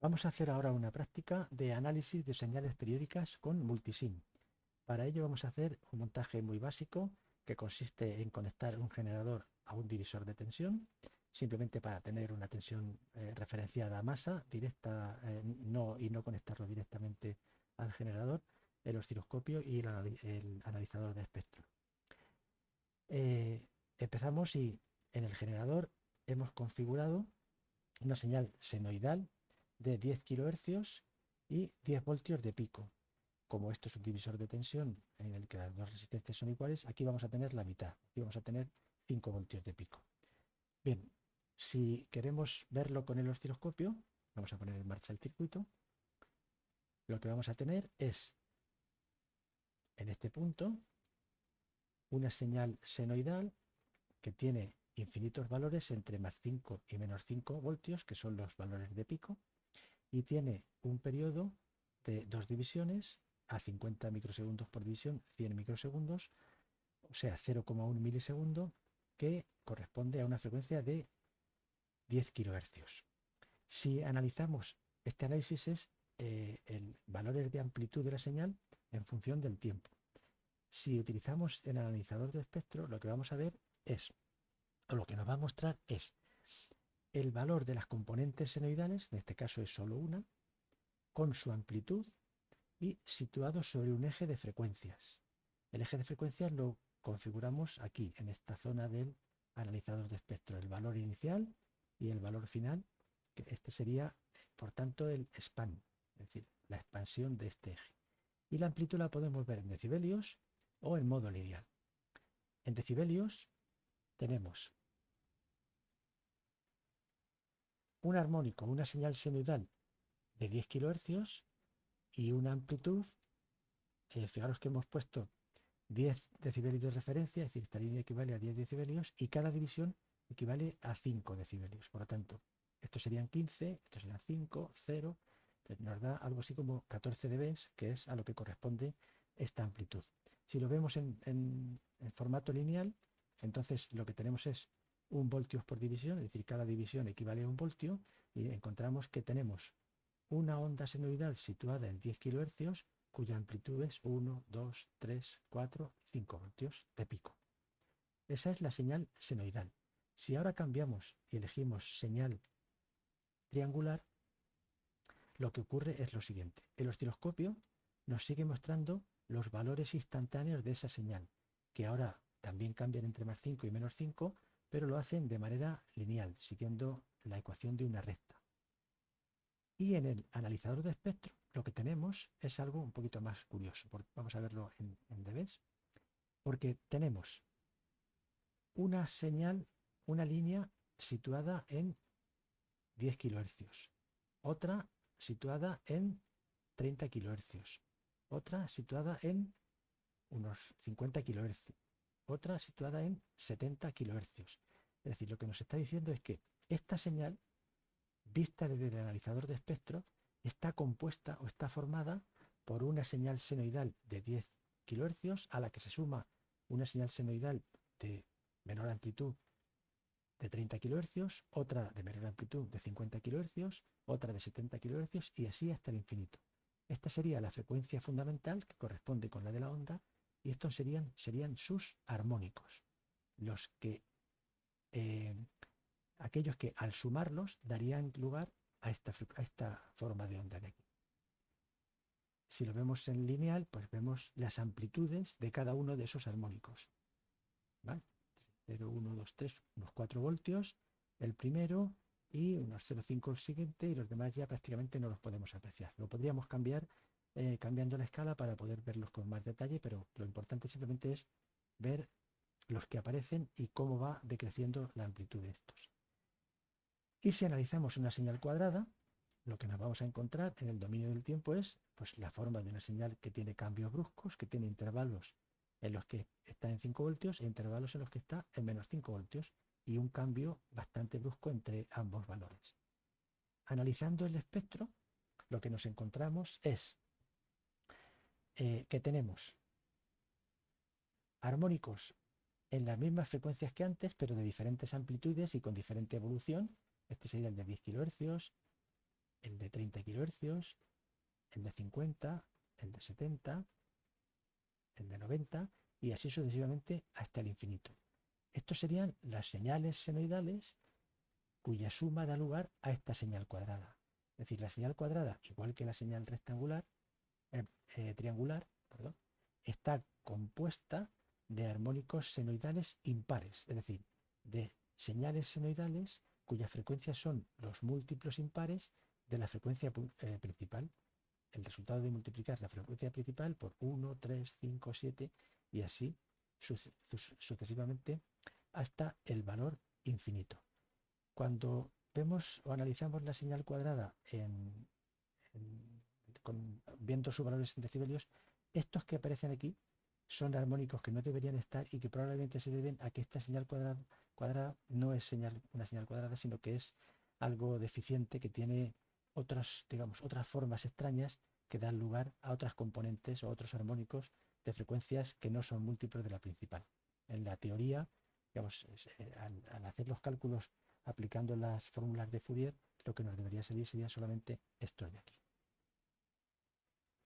Vamos a hacer ahora una práctica de análisis de señales periódicas con multisim. Para ello vamos a hacer un montaje muy básico que consiste en conectar un generador a un divisor de tensión, simplemente para tener una tensión referenciada a masa directa y no conectarlo directamente al generador, el osciloscopio y el analizador de espectro. Empezamos y en el generador hemos configurado una señal senoidal de 10 kHz y 10 voltios de pico. Como esto es un divisor de tensión en el que las dos resistencias son iguales, aquí vamos a tener la mitad, aquí vamos a tener 5 voltios de pico. Bien, si queremos verlo con el osciloscopio, vamos a poner en marcha el circuito. Lo que vamos a tener es, en este punto, una señal senoidal que tiene infinitos valores entre más 5 y menos 5 voltios, que son los valores de pico, y tiene un periodo de dos divisiones a 50 microsegundos por división, 100 microsegundos, o sea, 0,1 milisegundo, que corresponde a una frecuencia de 10 kHz. Si analizamos, este análisis es el valores de amplitud de la señal en función del tiempo. Si utilizamos el analizador de espectro, lo que vamos a ver es, o lo que nos va a mostrar es el valor de las componentes senoidales, en este caso es solo una, con su amplitud y situado sobre un eje de frecuencias. El eje de frecuencias lo configuramos aquí, en esta zona del analizador de espectro, el valor inicial y el valor final, que este sería, por tanto, el span, es decir, la expansión de este eje. Y la amplitud la podemos ver en decibelios o en modo lineal. En decibelios tenemos un armónico, una señal senoidal de 10 kHz y una amplitud, fijaros que hemos puesto 10 decibelios de referencia, es decir, esta línea equivale a 10 decibelios y cada división equivale a 5 decibelios. Por lo tanto, estos serían 15, estos serían 5, 0, nos da algo así como 14 dB, que es a lo que corresponde esta amplitud. Si lo vemos en formato lineal, entonces lo que tenemos es 1 voltios por división, es decir, cada división equivale a 1 voltio, y encontramos que tenemos una onda senoidal situada en 10 kHz cuya amplitud es 1, 2, 3, 4, 5 voltios de pico. Esa es la señal senoidal. Si ahora cambiamos y elegimos señal triangular, lo que ocurre es lo siguiente. El osciloscopio nos sigue mostrando los valores instantáneos de esa señal, que ahora también cambian entre más 5 y menos 5, pero lo hacen de manera lineal, siguiendo la ecuación de una recta. Y en el analizador de espectro lo que tenemos es algo un poquito más curioso. Vamos a verlo en dBs, porque tenemos una señal, una línea situada en 10 kHz, otra situada en 30 kHz, otra situada en unos 50 kHz, otra situada en 70 kHz. Es decir, lo que nos está diciendo es que esta señal, vista desde el analizador de espectro, está compuesta o está formada por una señal senoidal de 10 kHz a la que se suma una señal senoidal de menor amplitud de 30 kHz, otra de menor amplitud de 50 kHz, otra de 70 kHz y así hasta el infinito. Esta sería la frecuencia fundamental que corresponde con la de la onda y estos serían sus armónicos, los que aquellos que al sumarlos darían lugar a esta forma de onda de aquí. Si lo vemos en lineal, pues vemos las amplitudes de cada uno de esos armónicos. ¿Vale? 0, 1, 2, 3, unos 4 voltios el primero y unos 0,5 el siguiente, y los demás ya prácticamente no los podemos apreciar. Lo podríamos cambiar cambiando la escala para poder verlos con más detalle, pero lo importante simplemente es ver los que aparecen y cómo va decreciendo la amplitud de estos. Y si analizamos una señal cuadrada, lo que nos vamos a encontrar en el dominio del tiempo es pues, la forma de una señal que tiene cambios bruscos, que tiene intervalos en los que está en 5 voltios e intervalos en los que está en menos 5 voltios y un cambio bastante brusco entre ambos valores. Analizando el espectro, lo que nos encontramos es que tenemos armónicos en las mismas frecuencias que antes, pero de diferentes amplitudes y con diferente evolución. Este sería el de 10 kHz, el de 30 kHz, el de 50, el de 70, el de 90 y así sucesivamente hasta el infinito. Estos serían las señales senoidales cuya suma da lugar a esta señal cuadrada. Es decir, la señal cuadrada, igual que la señal triangular, perdón, está compuesta de armónicos senoidales impares, es decir, de señales senoidales cuyas frecuencias son los múltiplos impares de la frecuencia principal. El resultado de multiplicar la frecuencia principal por 1, 3, 5, 7 y así sucesivamente hasta el valor infinito. Cuando vemos o analizamos la señal cuadrada viendo sus valores en decibelios, estos que aparecen aquí son armónicos que no deberían estar y que probablemente se deben a que esta señal cuadrada no es una señal cuadrada, sino que es algo deficiente que tiene otras formas extrañas que dan lugar a otras componentes o otros armónicos de frecuencias que no son múltiplos de la principal. En la teoría, al hacer los cálculos aplicando las fórmulas de Fourier, lo que nos debería salir sería solamente esto de aquí.